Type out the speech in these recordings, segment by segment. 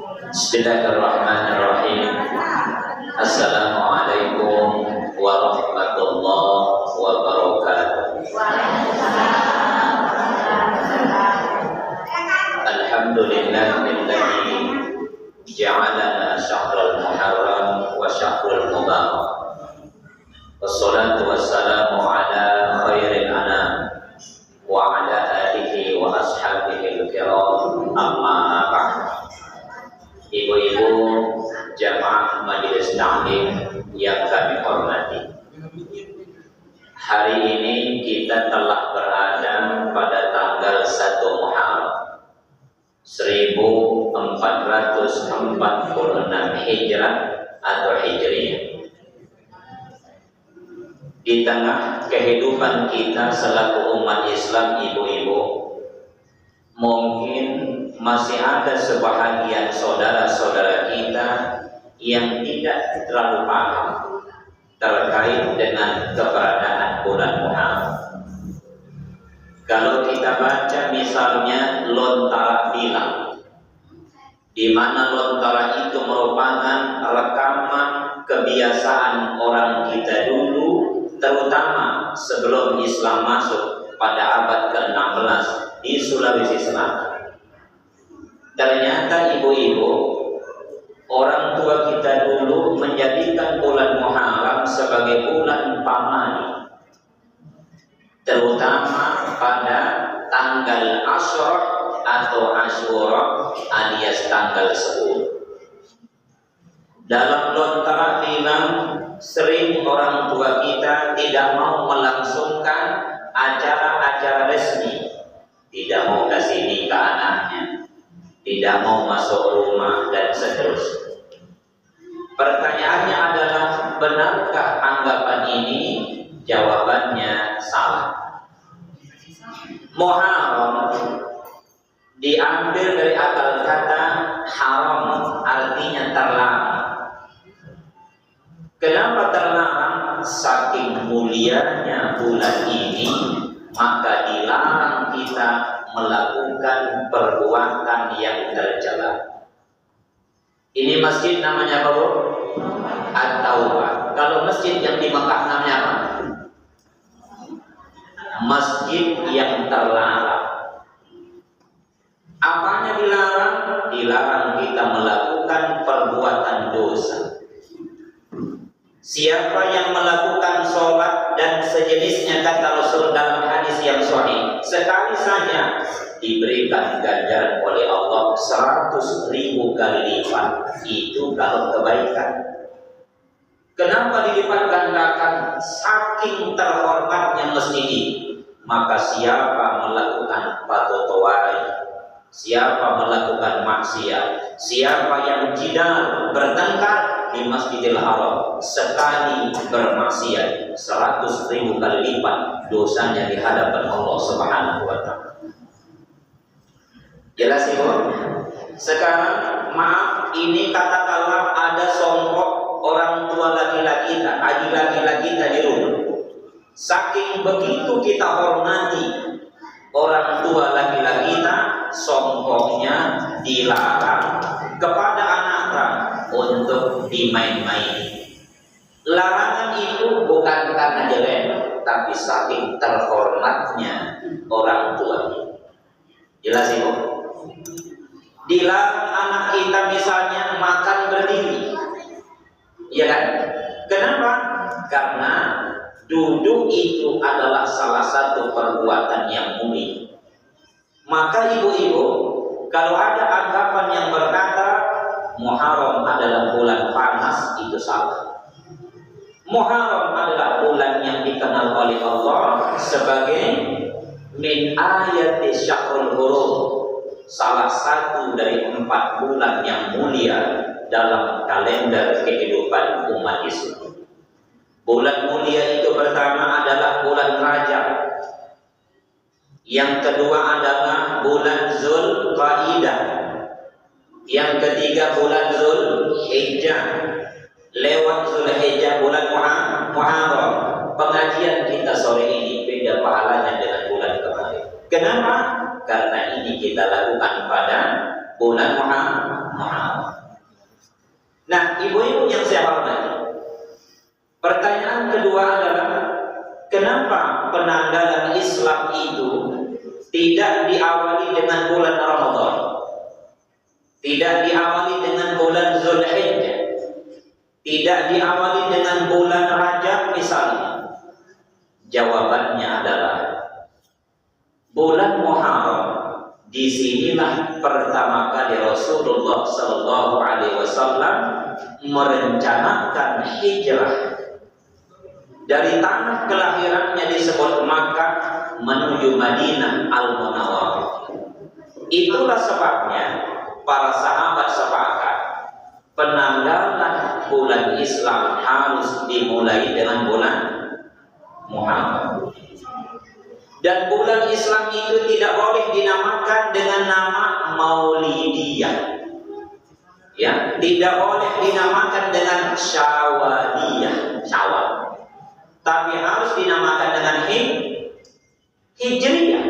Bismillahirrahmanirrahim. Assalamualaikum warahmatullahi wabarakatuh. Alhamdulillahilladzi ja'alana syahrul muharram wa syahrul mubarak. Wassalatu wassalamu ala khairil anam wa ala alihi wa ashabihi al-kiram, amma ba'd. Ibu-ibu jamaah majelis taklim yang kami hormati, hari ini kita telah berada pada tanggal 1 Muharram 1446 Hijrah atau Hijriyah. Di tengah kehidupan kita selaku umat Islam, ibu-ibu, mungkin masih ada sebahagian saudara-saudara kita yang tidak terlalu paham terkait dengan keberadaan bulan Muharram. Kalau kita baca misalnya Lontara Bilang, di mana Lontara itu merupakan rekaman kebiasaan orang kita dulu, terutama sebelum Islam masuk pada abad ke-16 di Sulawesi Selatan. Ternyata ibu-ibu, orang tua kita dulu menjadikan bulan Muharram sebagai bulan pamali, terutama pada tanggal Asyura atau Asyura alias tanggal 10. Dalam Lontara Bilang, sering orang tua kita tidak mau melangsungkan acara-acara resmi, tidak mau kasih nikah anaknya, tidak mau masuk rumah, dan seterusnya. Pertanyaannya adalah, benarkah anggapan ini? Jawabannya salah. Muharram diambil dari akar kata haram, artinya terlarang. Kenapa terlarang? Saking mulianya bulan ini, maka dilarang kita melakukan perbuatan yang tercela. Ini masjid namanya apa, Bu? At-Taubah. Kalau masjid yang di Mekah namanya apa? Masjid yang terlarang. Apanya dilarang? Dilarang kita melakukan perbuatan dosa. Siapa yang melakukan sholat dan sejenisnya, kata Rasul dalam hadis yang sahih, sekali saja diberikan ganjaran oleh Allah 100.000 kali lipat. Itu kalau kebaikan. Kenapa dilipat gandakan? Saking terhormatnya masjid ini. Maka siapa melakukan patotoari, siapa melakukan maksiat, siapa yang jidal bertengkar di Masjidil Haram, sekali bermaksiat 100.000 kali lipat dosanya di hadapan Allah Subhanahu wa Ta'ala. Jelas, Ibu? Sekarang maaf, ini katakanlah ada songkok orang tua laki-laki kita, adik laki-laki kita di rumah. Saking begitu kita hormati orang tua laki-laki kita, songkoknya dilarang kepada anak-anak untuk dimain-main. Larangan itu bukan karena jelek, tapi saking terhormatnya orang tua. Jelas, Ibu? Dilarang anak kita misalnya makan berdiri, ya kan? Kenapa? Karena duduk itu adalah salah satu perbuatan yang mulia. Maka ibu-ibu, kalau ada anggapan yang berkata Muharram adalah bulan panas, itu salah. Muharram adalah bulan yang dikenal oleh Allah sebagai min ayati syahrul hurum, salah satu dari 4 bulan yang mulia dalam kalender kehidupan umat Islam. Bulan mulia itu pertama adalah bulan Rajab, yang kedua adalah bulan Zulqaidah, yang ketiga bulan Zulhijjah, lewat Zulhijjah bulan Muharram. Pengajian kita sore ini beda pahalanya dengan bulan kemarin. Kenapa? Karena ini kita lakukan pada bulan Muharram. Nah, ibu-ibu yang saya hormati, pertanyaan kedua adalah kenapa penanggalan Islam itu tidak diawali dengan bulan Ramadan, tidak diawali dengan bulan Zulhijjah, tidak diawali dengan bulan Rajab misalnya? Jawabannya adalah bulan Muharram, disinilah pertama kali Rasulullah Sallallahu Alaihi Wasallam merencanakan hijrah dari tanah kelahirannya disebut Makkah menuju Madinah Al-Munawwarah. Itulah sebabnya para sahabat sepakat penanggalan bulan Islam harus dimulai dengan bulan Muharram. Dan bulan Islam itu tidak boleh dinamakan dengan nama Maulidiyah, ya, tidak boleh dinamakan dengan Syawaliyah, Syawal, tapi harus dinamakan dengan Hijriyah,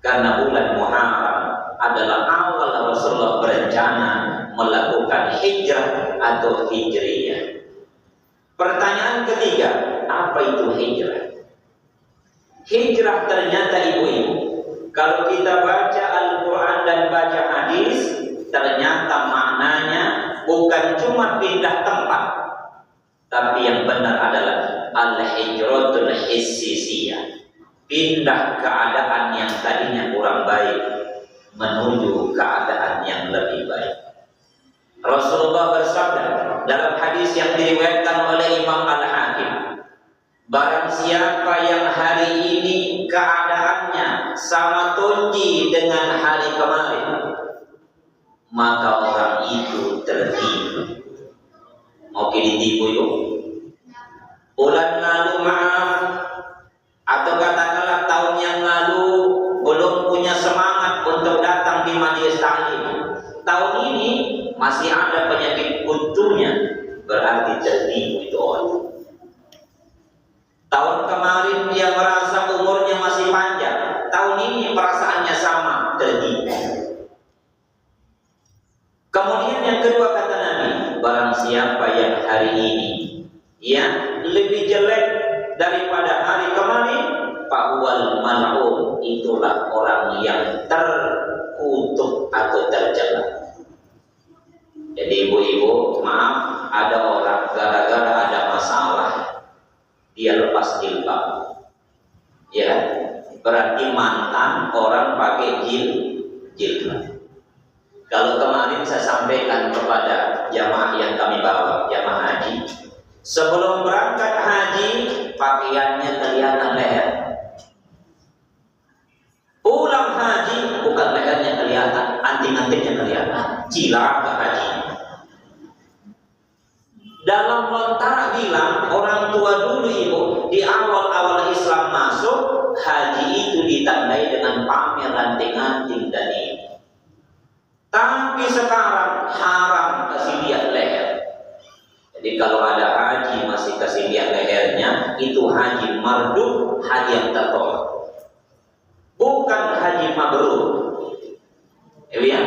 karena bulan Muharram adalah awal Rasulullah berencana melakukan hijrah atau Hijriyah. Pertanyaan ketiga, apa itu hijrah? Hijrah ternyata ibu-ibu, kalau kita baca Al-Quran dan baca hadis, ternyata maknanya bukan cuma pindah tempat, tapi yang benar adalah al-hijratul hissisiyah, pindah keadaan yang tadinya kurang baik menuju keadaan yang lebih baik. Rasulullah bersabda dalam hadis yang diriwayatkan oleh Imam Al-Hakim, barang siapa yang hari ini keadaannya sama tonji dengan hari kemarin, maka orang itu tertipu. Mau ditipu yuk? Bulan lalu maaf, atau katakanlah tahun yang lalu belum punya semangat untuk datang di majelis taklim. Tahun ini masih ada penyakit kuntunya, berarti tertipu itu orang. Tahun kemarin dia merasa umurnya masih panjang, tahun ini perasaannya sama, tertipu. Kemudian yang kedua kata Nabi, barang siapa yang hari ini ya lebih jelek daripada hari kemarin, fahuwal mal'un, itulah orang yang terkutuk atau tercela. Jadi ibu-ibu, maaf, ada orang gara-gara ada masalah dia lepas jilbab, ya, berarti mantan orang pakai jilbab. Kalau kemarin saya sampaikan kepada jamaah yang kami bawa, jamaah haji, sebelum berangkat haji pakaiannya kelihatan leher, pulang haji bukan lehernya kelihatan, anting-antingnya kelihatan, cilaka haji. Dalam lontar bilang orang tua dulu ibu, di awal-awal Islam masuk, haji itu ditandai dengan pamer anting-anting dan ini. Tapi sekarang haram kasih lihat leher. Jadi kalau ada haji masih kasih lihat lehernya, itu haji mardud, haji yang tertolak, bukan haji mabrur. Ya,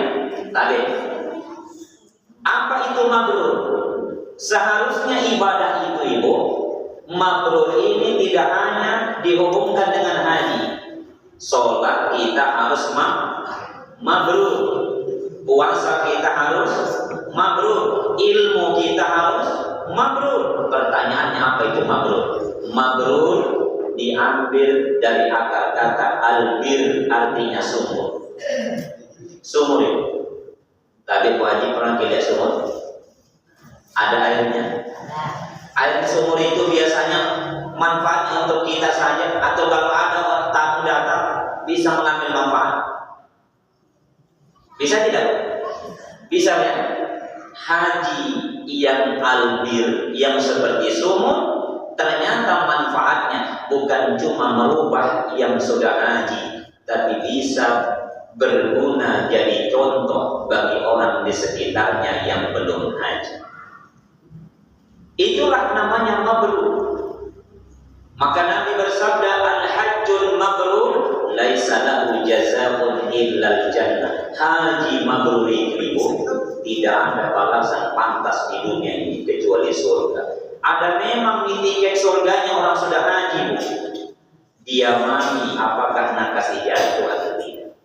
tadi apa itu mabrur? Seharusnya ibadah itu ibu, mabrur ini tidak hanya dihubungkan dengan haji. Sholat kita harus mabrur, puasa kita harus mabrur, ilmu kita harus mabrur. Pertanyaannya apa itu mabrur? Mabrur diambil dari akar kata albir, artinya sumur. Sumur itu. Tadi Bu Haji pernah lihat sumur? Ada airnya. Air sumur itu biasanya manfaatnya untuk kita saja, atau kalau ada orang tamu datang bisa mengambil manfaat. Bisa tidak? Bisa ya. Haji yang albir, yang seperti sumur, ternyata manfaatnya bukan cuma merubah yang sudah haji, tapi bisa berguna jadi contoh bagi orang di sekitarnya yang belum haji. Itulah namanya mabrur. Maka Nabi bersabda, al-hajjul mabrur laisa laisa lahu jazaa'un illal jannah. Haji mabrur itu tidak ada balasan pantas di dunia ini kecuali surga. Ada memang di tiket surganya orang sudah haji, dia mati apakah nak kasih jatuh atau tidak.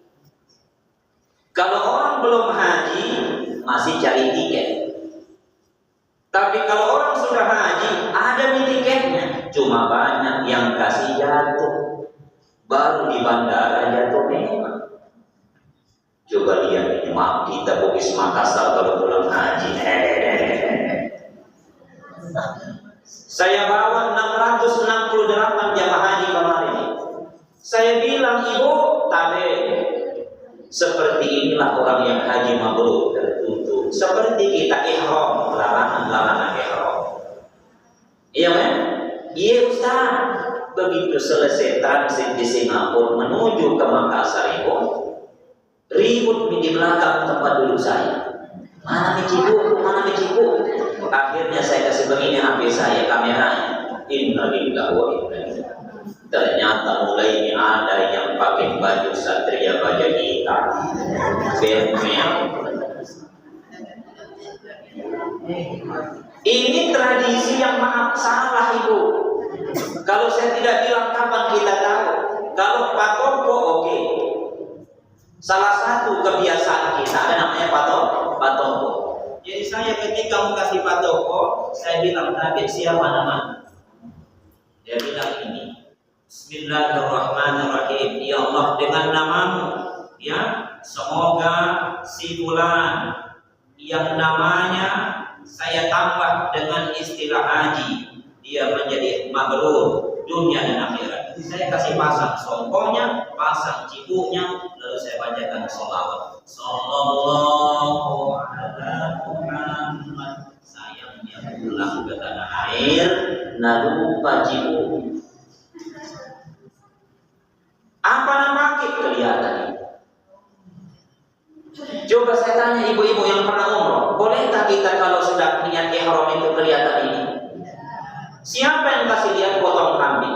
Kalau orang belum haji masih cari tiket. Tapi kalau orang sudah haji ada di tiketnya, cuma banyak yang kasih jatuh. Baru di bandara jatuh memang. Coba lihat ini, maaf kita Bugis Makassar kalau pulang haji. Saya bawa 668 jamaah haji kemarin. Saya bilang, ibu, tabe, seperti inilah orang yang haji mabrur tertutup. Seperti kita ihram, larangan ihram. Iya kan? Iya Ustaz. Begitu selesai transit di Singapura menuju ke Makassar itu, ribut di belakang tempat duduk saya. Mana miciku? Akhirnya saya kasih begini HP saya, kameranya. Innalillahi wa inna ilaihi. Ternyata mulai ini ada yang pakai baju satria baja hitam, ini tradisi yang maaf salah ibu. Kalau saya tidak bilang kapan kita tahu. Kalau patoko oke. Salah satu kebiasaan kita ada namanya patoko. Jadi saya ketika mau kasih patoko, saya bilang tadi siapa nama? Dia bilang ini. Bismillahirrahmanirrahim. Ya Allah dengan namamu, ya semoga si fulan yang namanya saya tambah dengan istilah haji, dia menjadi mabrur dunia dan akhirat. Saya kasih pasang songkongnya, pasang cibunya, lalu saya bacakan sholawat. Sallallahu ala Muhammad. Sayangnya pulang ke tanah air, lalu lupa cibu. Apa nama kita kelihatan? Coba saya tanya ibu-ibu yang pernah umroh, bolehkah kita kalau sudah niat ihram itu kelihatan ini? Siapa yang kasih lihat potong kambing?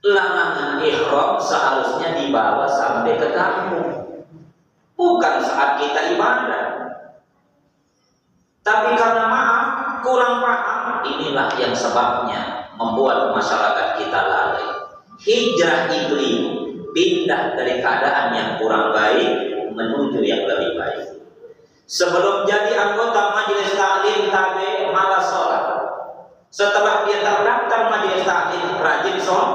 Larangan ihram seharusnya dibawa sampai ke kampung, bukan saat kita ibadah. Tapi karena maaf, kurang paham, inilah yang sebabnya membuat masyarakat kita lalai. Hijrah itu pindah dari keadaan yang kurang baik menuju yang lebih baik. Sebelum jadi anggota majelis taklim tabe malas sholat. Setelah dia terdaftar majelis taklim rajin sholat.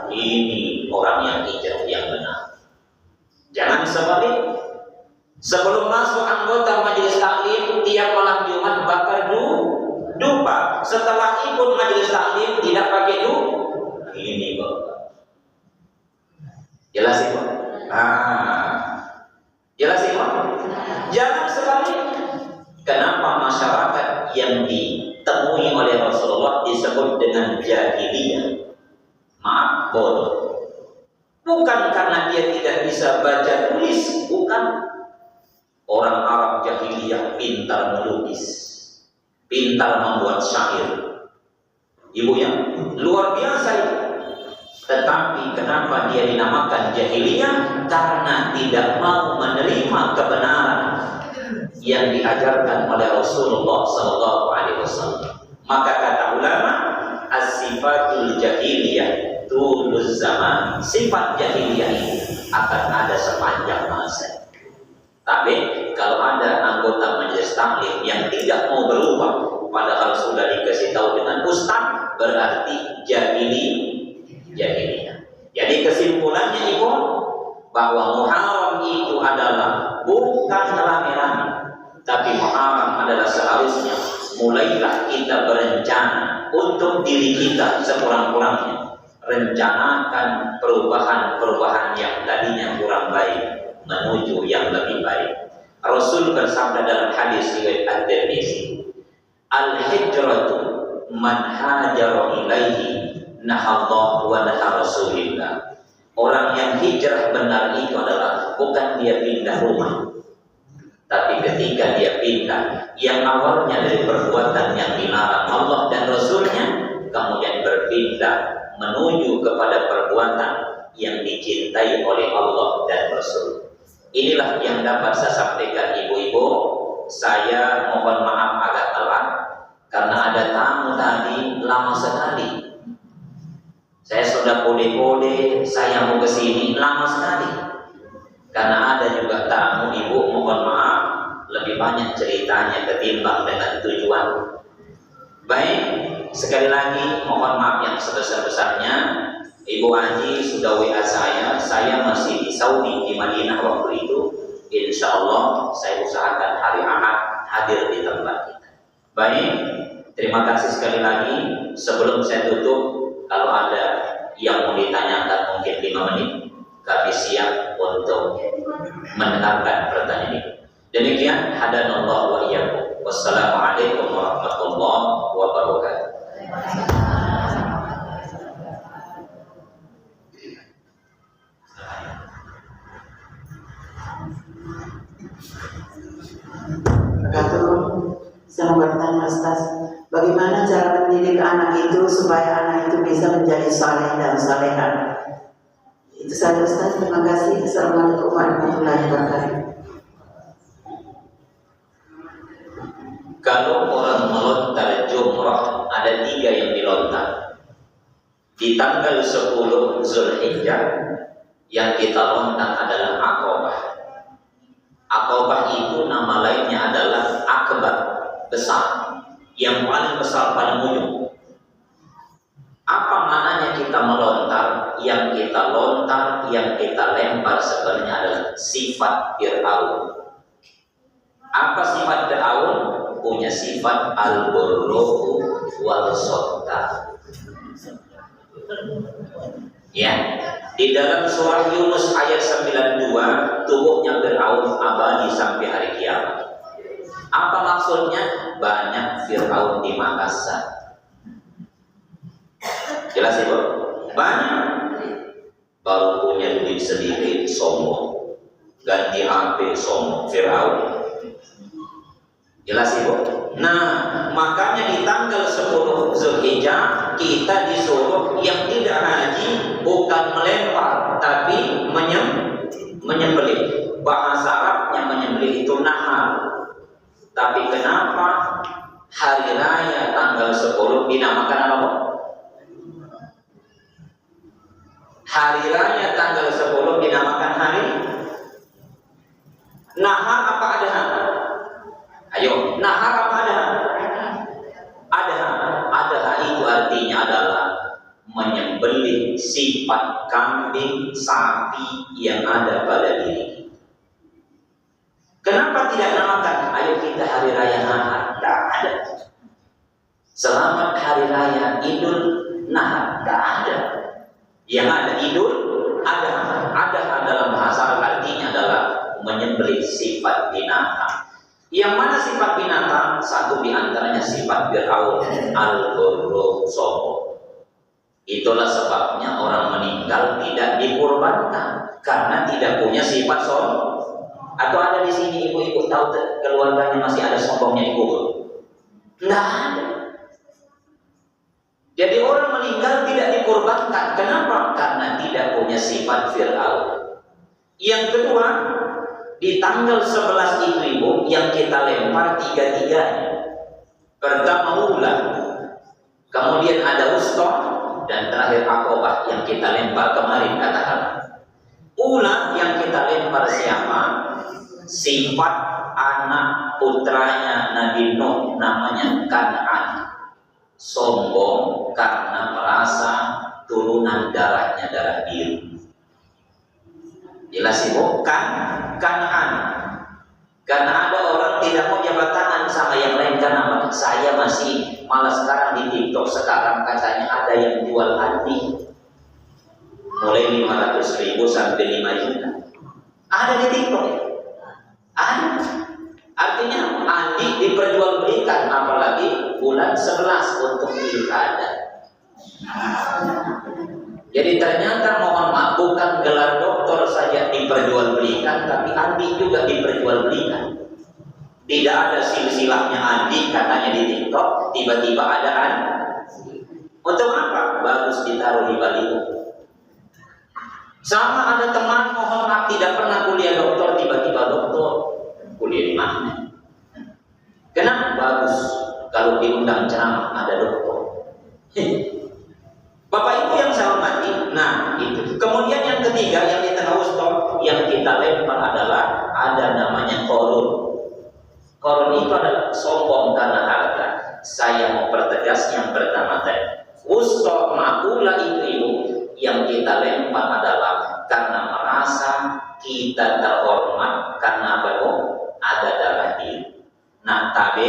Ini orang yang hijrah yang benar. Jangan sebalik. Sebelum masuk anggota majelis taklim tiap malam Jumat bakar dupa. Setelah ikut majelis taklim tidak pakai ini Bapak. Jelas itu? Jelas itu? Jangan sebalik. Kenapa masyarakat yang ditemui oleh Rasulullah disebut dengan jahiliyah? Maaf, bodoh. Bukan karena dia tidak bisa baca tulis, bukan. Orang Arab jahiliyah pintar melukis, pintar membuat syair. Ibu yang luar biasa itu. Tetapi kenapa dia dinamakan jahiliyah? Karena tidak mau menerima kebenaran yang diajarkan oleh Rasulullah SAW. Maka kata ulama, as-sifatul jahiliyah tuluz zaman. Sifat jahiliyah ini akan ada sepanjang masa. Tapi kalau ada anggota majelis taklim yang tidak mau berubah, padahal sudah dikasih tahu dengan ustaz, berarti jahiliyah. Jadi kesimpulannya ibu, bahwa Muharram itu adalah bukan rame-rame, tapi Muharram adalah seharusnya mulailah kita berencana untuk diri kita sekurang-kurangnya, rencanakan perubahan-perubahan yang tadinya kurang baik menuju yang lebih baik. Rasul bersabda dalam hadis riwayat At-Tirmidzi, al-hijratu man hajara ilaihi nahallahu wa nahar Rasulillah. Orang yang hijrah benar itu adalah bukan dia pindah rumah, tapi ketika dia pindah yang awalnya dari perbuatan yang dilarang Allah dan Rasulnya, kemudian berpindah menuju kepada perbuatan yang dicintai oleh Allah dan Rasul. Inilah yang dapat saya sampaikan ibu-ibu. Saya mohon maaf agak telat karena ada tamu tadi lama sekali. Saya sudah kode-kode saya mau ke sini lama sekali. Karena ada juga tamu ibu, mohon maaf lebih banyak ceritanya ketimbang dengan tujuan. Baik, sekali lagi mohon maaf yang sebesar-besarnya. Ibu Haji sudah WA saya masih di Saudi, di Madinah waktu itu. Insya Allah saya usahakan hari Ahad hadir di tempat kita. Baik, terima kasih sekali lagi. Sebelum saya tutup, kalau ada yang mau ditanyakan mungkin 5 menit, kami siap untuk mendengarkan pertanyaan ini. Demikian, hadanallahu wa iyyakum. Wassalamualaikum warahmatullahi wabarakatuh. Saya mau bertanya Ustaz, bagaimana cara mendidik anak itu supaya anak itu bisa menjadi saleh dan salehan? Itu saja Ustaz, terima kasih. Assalamualaikum warahmatullahi wabarakatuh. Kalau orang melontar jumrah, ada 3 yang dilontar. Di tanggal 10 Zulhijjah yang kita lontar adalah Aqabah. Aqabah itu nama lainnya adalah akbar, besar, yang paling besar, paling ujung. Apa maknanya kita melontar? Yang kita lontar, yang kita lempar sebenarnya adalah sifat Fir'aun. Apa sifat Fir'aun? Punya sifat al-burru wal-sotta. Ya, di dalam surah Yunus ayat 92, tubuhnya Fir'aun abadi sampai hari kiamat. Apa maksudnya? Banyak Fir'aun di Makassar. Jelas ibu? Banyak. Baru punya duit sedikit, sombong. Ganti HP, sombong. Fir'aun. Jelas ibu? Nah, makanya di tanggal 10 Zulhijjah kita disuruh yang tidak haji bukan melempar, tapi menyembelih. Bahasa Arabnya menyembelih itu nahar. Tapi kenapa hari raya tanggal 10 dinamakan apa? Hari raya tanggal 10 dinamakan hari nahar apa adha? Ayo, nahar apa adha? Adha itu artinya adalah menyembelih sifat kambing, sapi yang ada pada diri. Kenapa tidak namakan? Ayo kita hari raya nahar. Tidak ada. Selamat hari raya Idul Nahar. Tidak ada. Yang ada Idul Adha. Adha dalam bahasa artinya adalah menyembelih sifat binatang. Yang mana sifat binatang? Satu di antaranya sifat Fir'aun, al-burru, sombong. Itulah sebabnya orang meninggal tidak dikurbankan karena tidak punya sifat sombong. Atau ada di sini ibu-ibu tahu keluarganya masih ada sombongnya di kubur? Tidak ada. Jadi orang meninggal tidak dikurbankan. Kenapa? Karena tidak punya sifat Fir'aun. Yang kedua, di tanggal 11 itu ibu yang kita lempar 3-3-nya. Pertama ulah, kemudian ada wusta, dan terakhir Aqabah yang kita lempar kemarin katakanlah. Ulah yang kita lempar siapa? Sifat anak putranya Nabi Nuh namanya Kan'an. Sombong karena merasa turunan darahnya darah biru. Jelas ibu? Kan'an. Karena ada orang tidak mau jabat tangan sama yang lain karena saya masih malas sekarang di TikTok sekarang katanya ada yang jual anjing mulai 500.000 sampai 5 juta. Ada di TikTok. Ada. Artinya anjing diperjualbelikan apalagi bulan 11 untuk pilkada. Jadi ternyata mohon maaf bukan gelar doktor saja diperjualbelikan, tapi Andi juga diperjualbelikan. Tidak ada silsilahnya Andi katanya di TikTok, tiba-tiba ada Andi. Untuk apa? Bagus ditaruh di baliho. Sama ada teman mohon maaf tidak pernah kuliah doktor, tiba-tiba doktor. Kuliah di mana? Kenapa? Bagus kalau diundang ceramah ada doktor. Bapak Ibu yang saya hormati, nah itu. Kemudian yang ketiga yang di tengah ustaz yang kita lempar adalah ada namanya korun. Korun itu adalah sombong karena harta. Saya mau pertegas yang pertama tadi. Ustaz makula itu ibu yang kita lempar adalah karena merasa kita terhormat karena apa? Ada darah diri. Nah, tapi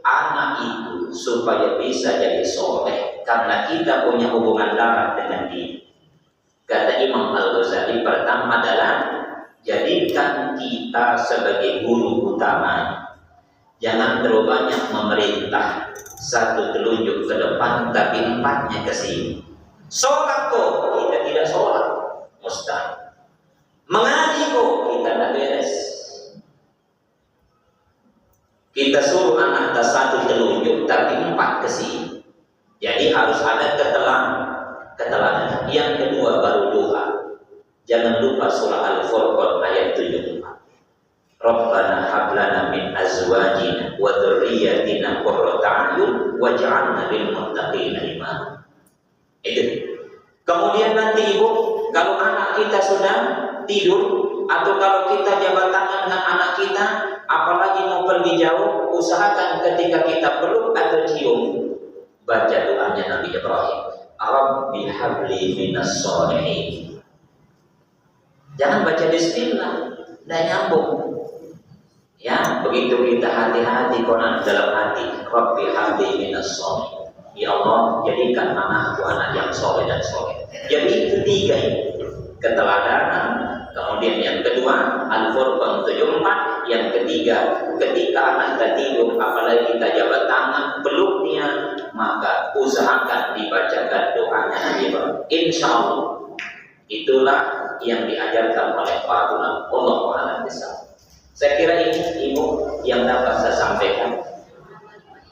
anak itu supaya bisa jadi soleh karena kita punya hubungan darah dengan dia. Kata Imam Al-Ghazali pertama adalah jadikan kita sebagai guru utamanya. Jangan terlalu banyak memerintah, satu telunjuk ke depan tapi empatnya ke sini. Sholat kok kita tidak sholat, mustahil. Mengaji kok kita tidak beres. Kita suruh anak satu telunjuk tapi empat ke sini. Jadi harus ada keteladan. Yang kedua baru doa. Jangan lupa surah Al-Furqan ayat 74. Rabbana hab lana min azwajina wa dzurriyyatina qurrata a'yun waj'alna lil muttaqina imama. Itu. Kemudian nanti ibu, kalau anak kita sudah tidur atau kalau kita jabat tangan dengan anak kita, apalagi mau pergi jauh, usahakan ketika kita peluk atau cium, baca doanya Nabi Ibrahim, Rabbi habli minas sholihin. Jangan baca bismillah, tidak nyambung. Ya, begitu kita hati-hati konon dalam hati, Rabbi habli minas sholihin. Ya Allah, jadikan anakku anak yang soleh dan soleh. Jadi itu tiga ini, keteladanan. Kemudian yang kedua, Al-Furqan 74. Yang ketiga, ketika anak kita tidur, apalagi kita jabat tangan, peluknya, maka usahakan dibacakan doanya Nabi Ibrahim. Insya Allah, itulah yang diajarkan oleh para ulama. Allahu a'lam bishawab. Saya kira ini ibu yang dapat saya sampaikan.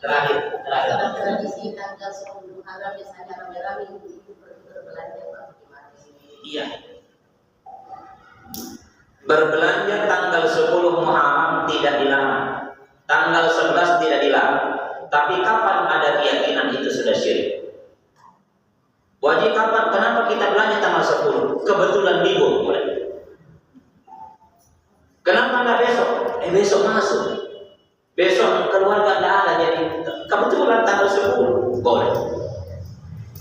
Terakhir. Tradisi tanggal 10 Muharram biasanya rame-rame ibu berbelanja bagaimana? Iya. Berbelanja tanggal 10 Muharram tidak dilarang. Tanggal 11 tidak dilarang. Tapi kapan ada keyakinan itu sudah syirik? Wajib kapan? Kenapa kita belanja tanggal 10? Kebetulan libur boleh. Kenapa anda besok? Besok masuk. Besok keluarga tidak ada, jadi kebetulan tanggal 10 boleh.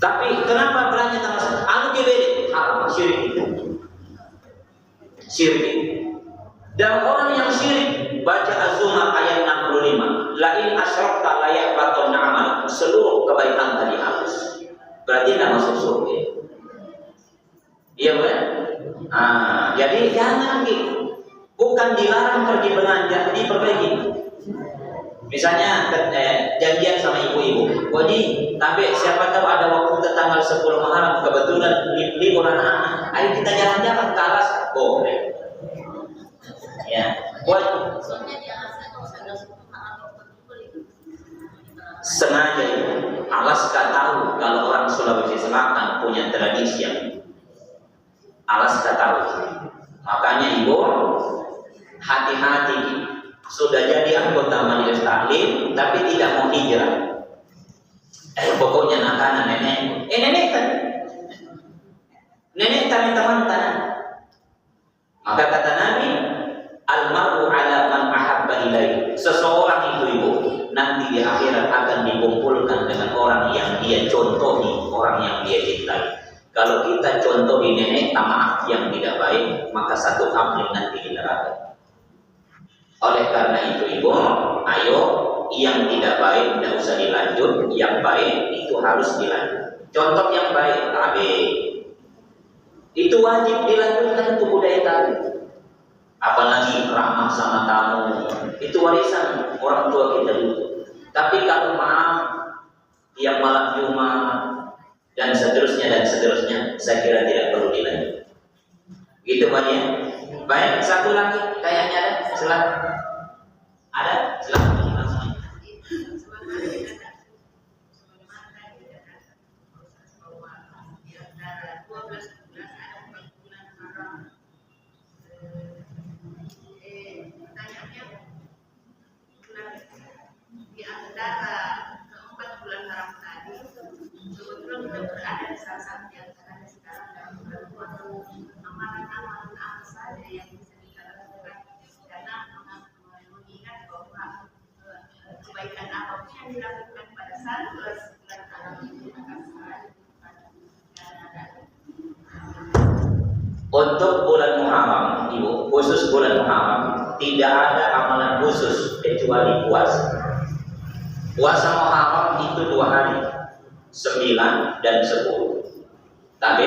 Tapi kenapa belanja tanggal 10? Anu gebede haram, syirik. Syirik. Dan orang yang syirik baca Az-Zumar ayat 65. La in asyrakta la yahbatunna amal. Seluruh kebaikan tadi hapus. Berarti tidak masuk surga. Iya bukan? Jadi jangan gitu. Bukan dilarang pergi belanja, diperbaiki. Misalnya janjian sama ibu-ibu, wajib, tapi siapa tahu ada waktu tanggal 10 Muharram kebetulan libur anak-anak, ayo kita jalan-jalan ke alas, boleh. Ya, wajib. Sengaja Alaska tahu kalau orang Sulawesi Selatan punya tradisi yang Alaska tahu. Makanya ibu hati-hati. Sudah jadi anggota majelis taklim tapi tidak mau hijrah. Pokoknya nakana nenek. Nenek kan? Nenek kami teman-teman. Maka kata Nabi, al-mar'u ala man ahabba ilaih. Seseorang itu ibu nanti di akhirat akan dikumpulkan dengan orang yang dia contohi, orang yang dia cintai. Kalau kita contohi nenek maaf yang tidak baik, maka satu kali nanti di neraka. Oleh karena itu ibu, ayo yang tidak baik tidak usah dilanjut, yang baik itu harus dilanjut. Contoh yang baik, tabe. Itu wajib dilanjutkan, itu budaya tabe. Apalagi ramah sama tamu, itu warisan orang tua kita dulu. Tapi kalau maaf, tiap malam Jumat dan seterusnya, saya kira tidak perlu dilanjut. Gitu banyak. Baik, satu lagi kayaknya ada. Silakan. Ada? Silakan. khusus bulan Muharram, tidak ada amalan khusus kecuali puasa. Puasa Muharram itu 2 hari, 9 dan 10. Tapi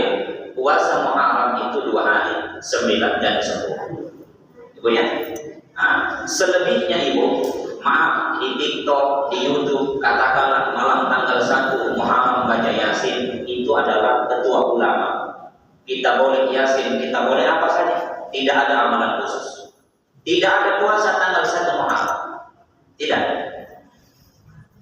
puasa Muharram itu 2 hari, 9 dan 10. Ibu ya. Nah, selebihnya Ibu, maaf, di TikTok, di YouTube, katakanlah malam tanggal 1 Muharram baca Yasin, itu adalah ketua ulama. Kita boleh Yasin, kita boleh apa saja. Tidak ada amalan khusus. Tidak ada puasa tanggal 1 Muharram. Tidak.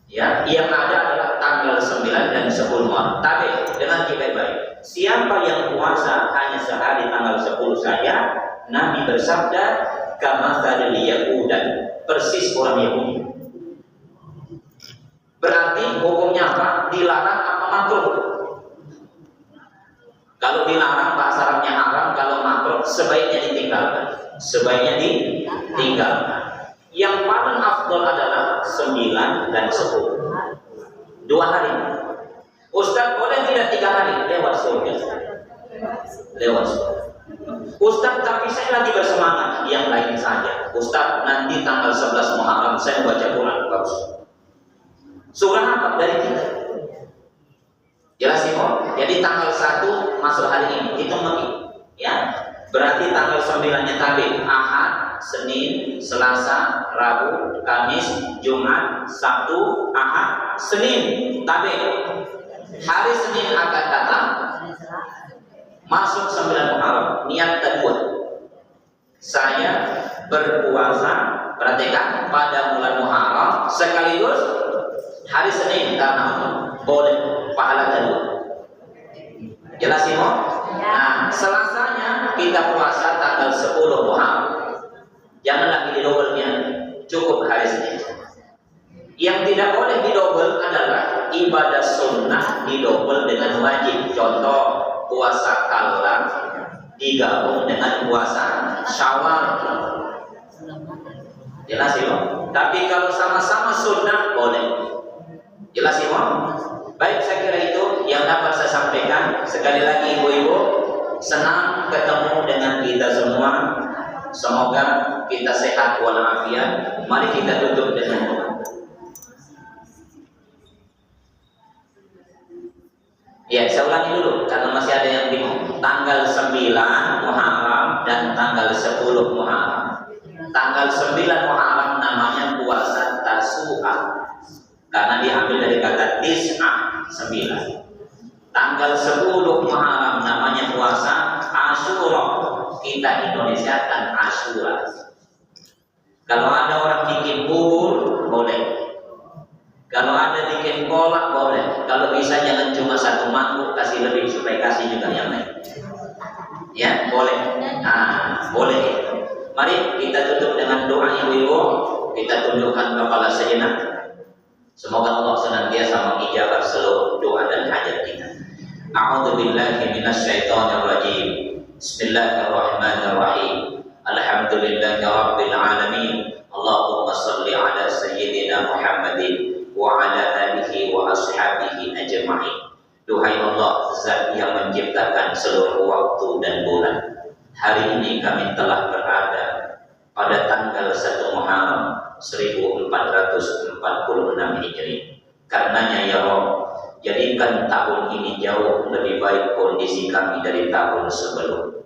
Ya, yang ada adalah tanggal 9 dan 10 Muharram. Tapi dengan baik-baik, siapa yang puasa hanya sehari tanggal 10 saja, Nabi bersabda, kamathal yahudan, persis orang Yahudi. Berarti hukumnya apa? Dilarang apa makruh? Kalau dilarang bahasa Arabnya haram, kalau makruh sebaiknya ditinggalkan. Sebaiknya ditinggalkan. Yang paling afdal adalah 9 dan 10. 2 hari. Ustaz boleh tidak 3 hari? Lewat surga. Lewat surga. Ustaz, tapi saya lagi bersemangat. Yang lain saja. Ustaz, nanti tanggal 11 Muharram saya baca Quran. Bagus. Surah apa? Dari kita. Jelas ya, jadi tanggal 1 masuk hari ini. Hitung lagi. Ya. Berarti tanggal 9-nya tadi Ahad, Senin, Selasa, Rabu, Kamis, Jumat, Sabtu, Ahad, Senin. Tapi hari Senin akan datang masuk 9 Muharram. Niat kedua, saya berpuasa, perhatikan, pada bulan Muharram sekaligus hari Senin karena Allah. Boleh pahala kedua. Jelas ya? Nah, Selasanya kita puasa tanggal 10 Muharram. Jangan lagi didobelnya, cukup hari Senin. Yang tidak boleh didobel adalah ibadah sunnah didobel dengan wajib. Contoh, puasa Kala digabung dengan puasa Syawal. Jelas ya? Tapi kalau sama-sama sunnah boleh. Jelas ya? Baik, saya kira itu yang dapat saya sampaikan. Sekali lagi ibu-ibu, senang ketemu dengan kita semua. Semoga kita sehat walafiat. Mari kita tutup dengan doa. Ya, saya ulangi dulu karena masih ada yang bingung. Tanggal 9 Muharram dan tanggal 10 Muharram. Tanggal 9 Muharram namanya puasa Tasu'a, karena diambil dari kata tis'ah, 9. Tanggal 10 Muharram namanya puasa Asyura. Kita Indonesia kan Asyura. Kalau ada orang bikin bubur, boleh. Kalau ada bikin kolak, boleh. Kalau bisa jangan cuma 1 mangkuk, kasih lebih supaya kasih juga yang lain. Ya, boleh. Nah, boleh. Mari kita tutup dengan doa ibu-ibu. Kita tundukkan kepala sejenak. Semoga Allah senantiasa mengijabah seluruh doa dan hajat kita. A'udzu billahi minasyaitonir rajim. Bismillahirrahmanirrahim. Alhamdulillahi rabbil alamin. Allahumma shalli ala sayyidina Muhammadin wa ala alihi wa ashabihi ajma'in. Duhai Allah, Zat yang menciptakan seluruh waktu dan bulan, hari ini kami telah berada pada tanggal 1 Muharram 1446 Hijri. Karenanya ya Rabb, jadikan tahun ini jauh lebih baik kondisi kami dari tahun sebelum.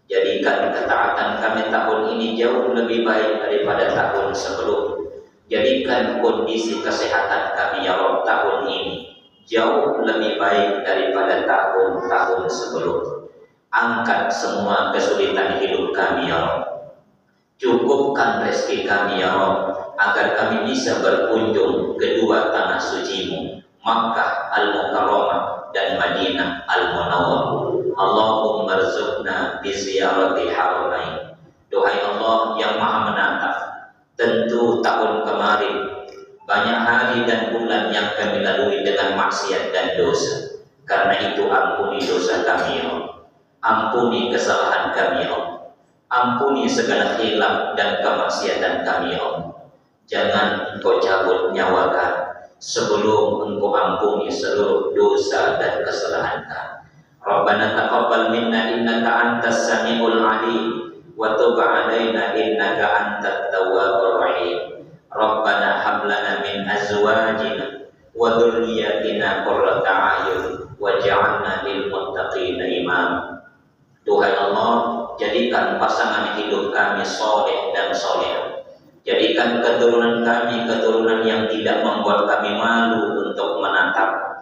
Jadikan ketaatan kami tahun ini jauh lebih baik daripada tahun sebelum. Jadikan kondisi kesehatan kami ya Rabb tahun ini jauh lebih baik daripada tahun-tahun sebelum. Angkat semua kesulitan hidup kami ya Rabb. Cukupkan rezeki kami ya Rabb, agar kami bisa berkunjung kedua tanah suci-Mu, Makkah Al-Mukarramah dan Madinah Al-Munawwarah. Allahumma rzuqna bi ziyarati haramain. Duhai Allah yang Maha menatap, tentu tahun kemarin banyak hari dan bulan yang kami lalui dengan maksiat dan dosa. Karena itu ampuni dosa kami ya Allah. Ampuni kesalahan kami ya Allah. Ampuni segala hilaf dan kemaksiatan kami ya Allah. Jangan Engkau cabut nyawa kami sebelum Engkau ampuni seluruh dosa dan kesalahan kami. Rabbana taqabbal minna innaka antas samiul alim wa tub 'alaina innaka antat tawwabur rahim. Rabbana hab lana min azwajina wa dhurriyyatina qurrata a'yun waj'alna lil muttaqina imama. Tuhan Allah, jadikan pasangan hidup kami soleh dan soleh. Jadikan keturunan kami keturunan yang tidak membuat kami malu untuk menatap.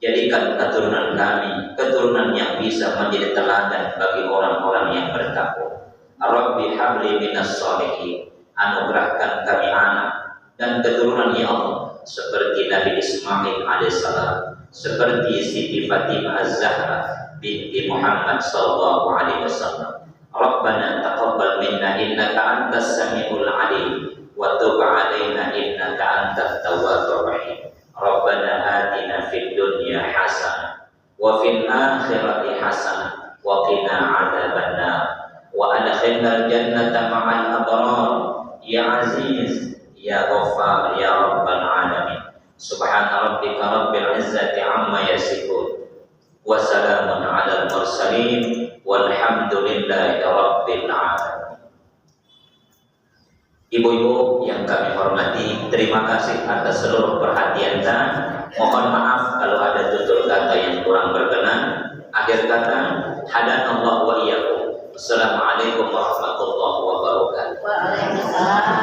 Jadikan keturunan kami keturunan yang bisa menjadi teladan bagi orang-orang yang bertakwa. Rabbi habli minas sholihin. Anugerahkan kami anak dan keturunan ya Allah seperti Nabi Ismail alaihissalam, seperti Siti Fatimah Az-Zahra binti Muhammad sallallahu alaihi wasallam. Rabbana taqabbal minna innaka antas samiul alim wa tub 'alaina innaka antat tawwabur rahim. Rabbana atina fid dunya hasanah wa fil akhirati hasanah wa qina 'adzabannar wa adkhilnal jannata ma'al abrar ya aziz ya ghaffar ya rabbal alamin. Subhana rabbika rabbil izzati amma yasifun wa salamun 'alal mursalin walhamdulillahi rabbil alamin. Ibu-ibu yang kami hormati, terima kasih atas seluruh perhatian dan mohon maaf kalau ada tutur kata yang kurang berkenan. Akhir kata, hadanallahu wa iyyakum. Assalamualaikum warahmatullahi wabarakatuh. Waalaikumsalam.